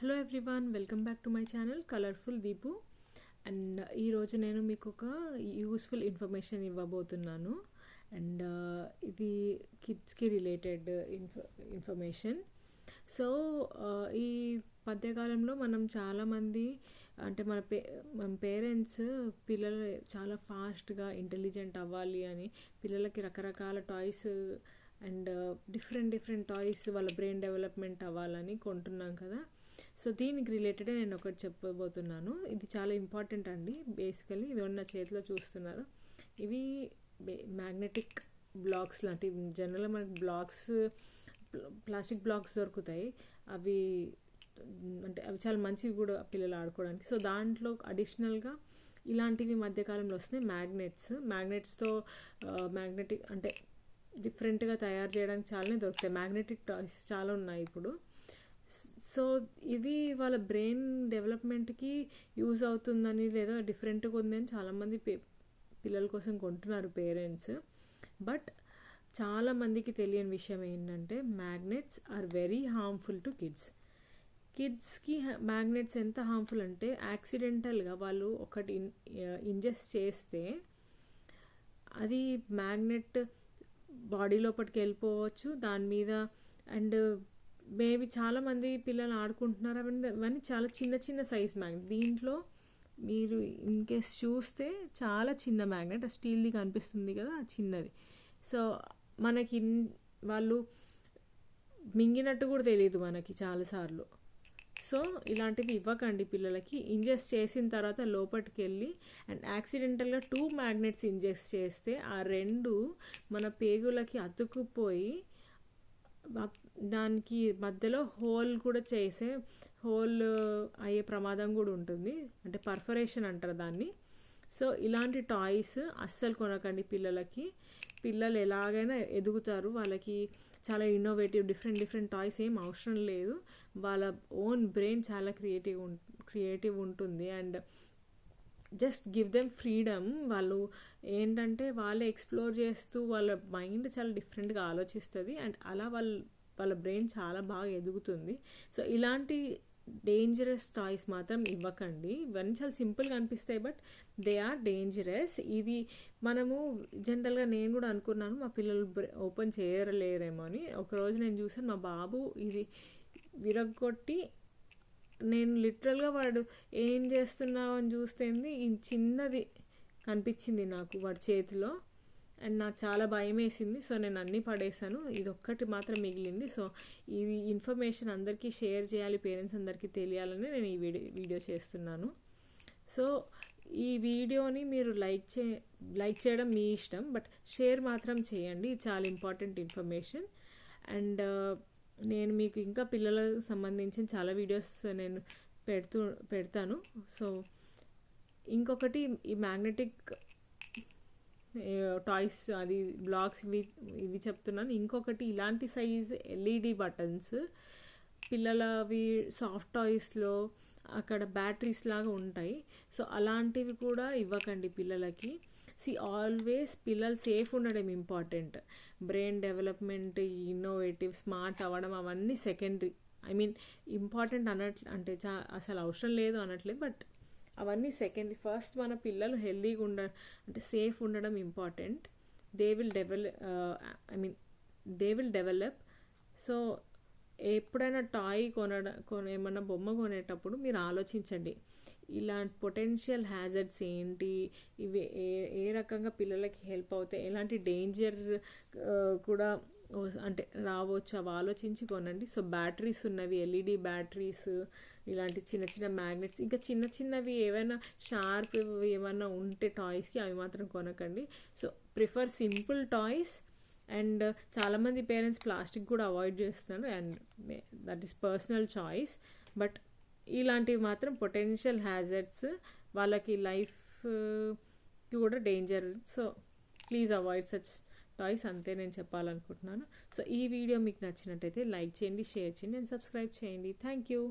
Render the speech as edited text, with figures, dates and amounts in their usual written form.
Hello everyone, welcome back to my channel colourful Deepu. And ఈరోజు నేను మీకు ఒక యూస్ఫుల్ ఇన్ఫర్మేషన్ ఇవ్వబోతున్నాను. అండ్ ఇది కిడ్స్కి రిలేటెడ్ ఇన్ఫర్మేషన్. సో ఈ మధ్యకాలంలో మనం చాలామంది అంటే మన పేరెంట్స్ పిల్లలు చాలా ఫాస్ట్గా ఇంటెలిజెంట్ అవ్వాలి అని పిల్లలకి రకరకాల టాయ్స్ అండ్ డిఫరెంట్ టాయ్స్ వాళ్ళ బ్రెయిన్ డెవలప్మెంట్ అవ్వాలని కొంటున్నాం కదా. సో దీనికి రిలేటెడ్ నేను ఒకటి చెప్పబోతున్నాను. ఇది చాలా ఇంపార్టెంట్ అండి. బేసికలీ ఇది నా చేతిలో చూస్తున్నారు. ఇవి మ్యాగ్నెటిక్ బ్లాక్స్ లాంటివి. జనరల్గా మనకి ప్లాస్టిక్ బ్లాక్స్ దొరుకుతాయి. అవి చాలా మంచివి కూడా పిల్లలు ఆడుకోవడానికి. సో దాంట్లో అడిషనల్గా ఇలాంటివి మధ్యకాలంలో వస్తున్నాయి మ్యాగ్నెట్స్తో మ్యాగ్నెటిక్ అంటే డిఫరెంట్గా తయారు చేయడానికి చాలానే దొరుకుతాయి. మ్యాగ్నెటిక్ టాయ్స్ చాలా ఉన్నాయి ఇప్పుడు. సో ఇది వాళ్ళ బ్రెయిన్ డెవలప్మెంట్కి యూజ్ అవుతుందని లేదా డిఫరెంట్గా ఉందని చాలామంది పిల్లల కోసం కొంటున్నారు పేరెంట్స్. బట్ చాలామందికి తెలియని విషయం ఏంటంటే magnets are very harmful to కిడ్స్కి మ్యాగ్నెట్స్ ఎంత హార్మ్ఫుల్ అంటే యాక్సిడెంటల్గా వాళ్ళు ఒకటి ఇంజెస్ట్ చేస్తే అది మ్యాగ్నెట్ బాడీ లోపలికి వెళ్ళిపోవచ్చు దాని మీద. అండ్ మేబీ చాలామంది పిల్లలు ఆడుకుంటున్నారు. అవన్నీ చాలా చిన్న సైజ్ మ్యాగ్నెట్. దీంట్లో మీరు ఇన్ కేస్ చూస్తే చాలా చిన్న మ్యాగ్నెట్, ఆ స్టీల్ది కనిపిస్తుంది కదా, చిన్నది. సో మనకి వాళ్ళు మింగినట్టు కూడా తెలియదు మనకి చాలాసార్లు. సో ఇలాంటివి ఇవ్వకండి పిల్లలకి. ఇంజెస్ట్ చేసిన తర్వాత లోపలికి వెళ్ళి అండ్ యాక్సిడెంటల్గా 2 మ్యాగ్నెట్స్ ఇంజెస్ట్ చేస్తే ఆ 2 మన పేగులకి అతుక్కుపోయి దానికి మధ్యలో హోల్ అయ్యే ప్రమాదం కూడా ఉంటుంది. అంటే పర్ఫరేషన్ అంటారు దాన్ని. సో ఇలాంటి టాయ్స్ అస్సలు కొనకండి పిల్లలకి. పిల్లలు ఎలాగైనా ఎదుగుతారు. వాళ్ళకి చాలా ఇన్నోవేటివ్ డిఫరెంట్ టాయ్స్ ఏం అవసరం లేదు. వాళ్ళ ఓన్ బ్రెయిన్ చాలా క్రియేటివ్ ఉంటుంది. And just give them freedom. వాళ్ళు ఏంటంటే వాళ్ళే ఎక్స్ప్లోర్ చేస్తూ వాళ్ళ మైండ్ చాలా డిఫరెంట్గా ఆలోచిస్తుంది. అండ్ అలా వాళ్ళ బ్రెయిన్ చాలా బాగా ఎదుగుతుంది. సో ఇలాంటి డేంజరస్ టాయ్స్ మాత్రం ఇవ్వకండి. ఇవన్నీ చాలా సింపుల్గా అనిపిస్తాయి బట్ దే ఆర్ డేంజరస్. ఇది మనము జనరల్గా నేను కూడా అనుకున్నాను మా పిల్లలు ఓపెన్ చేయలేరేమో అని. ఒకరోజు నేను చూసాను మా బాబు ఇది విరగొట్టి, నేను లిటరల్గా వాడు ఏం చేస్తున్నావు అని చూస్తే చిన్నది కనిపించింది నాకు వాడి చేతిలో. అండ్ నాకు చాలా భయం వేసింది. సో నేను అన్నీ పడేసాను. ఇది ఒక్కటి మాత్రం మిగిలింది. సో ఈ ఇన్ఫర్మేషన్ అందరికీ షేర్ చేయాలి, పేరెంట్స్ అందరికీ తెలియాలని నేను ఈ వీడియో చేస్తున్నాను. సో ఈ వీడియోని మీరు లైక్ చేయడం మీ ఇష్టం, బట్ షేర్ మాత్రం చేయండి. ఇది చాలా ఇంపార్టెంట్ ఇన్ఫర్మేషన్. అండ్ నేను మీకు ఇంకా పిల్లలకు సంబంధించిన చాలా వీడియోస్ నేను పెడతాను. సో ఇంకొకటి ఈ మ్యాగ్నెటిక్ టాయ్స్ అది బ్లాక్స్ ఇవి చెప్తున్నాను. ఇంకొకటి ఇలాంటి సైజ్ ఎల్ఈడి బటన్స్ పిల్లలవి సాఫ్ట్ టాయ్స్లో అక్కడ బ్యాటరీస్ లాగా ఉంటాయి. సో అలాంటివి కూడా ఇవ్వకండి పిల్లలకి. ఆల్వేస్ పిల్లలు సేఫ్ ఉండడం important. Brain development, innovative, smart అవ్వడం అవన్నీ సెకండరీ. ఇంపార్టెంట్ అంటే అసలు అవసరం లేదు అనట్లేదు, బట్ అవన్నీ సెకండరీ. ఫస్ట్ మన పిల్లలు హెల్దీగా అంటే సేఫ్ ఉండడం important. They will develop. So ఎప్పుడైనా టాయ్ ఏమన్నా బొమ్మ కొనేటప్పుడు మీరు ఆలోచించండి ఇలాంటి పొటెన్షియల్ హ్యాజర్డ్స్ ఏంటి, ఇవి ఏ రకంగా పిల్లలకి హెల్ప్ అవుతాయి, ఎలాంటి డేంజర్ కూడా అంటే రావచ్చు, అవి ఆలోచించి కొనండి. సో బ్యాటరీస్ ఉన్నవి, ఎల్ఈడి బ్యాటరీస్, ఇలాంటి చిన్న మ్యాగ్నెట్స్, ఇంకా చిన్నవి ఏవైనా షార్ప్ ఏమైనా ఉంటే టాయ్స్కి అవి మాత్రం కొనకండి. So prefer simple toys. And చాలామంది పేరెంట్స్ ప్లాస్టిక్ కూడా అవాయిడ్ చేస్తున్నారు. And that is personal choice. But ఇలాంటివి మాత్రం పొటెన్షియల్ హ్యాజర్డ్స్, వాళ్ళకి లైఫ్కి కూడా danger. So please avoid such toys. అంతే నేను చెప్పాలనుకుంటున్నాను. సో ఈ వీడియో మీకు నచ్చినట్టయితే లైక్ చేయండి, షేర్ చేయండి అండ్ సబ్స్క్రైబ్ చేయండి. Thank you.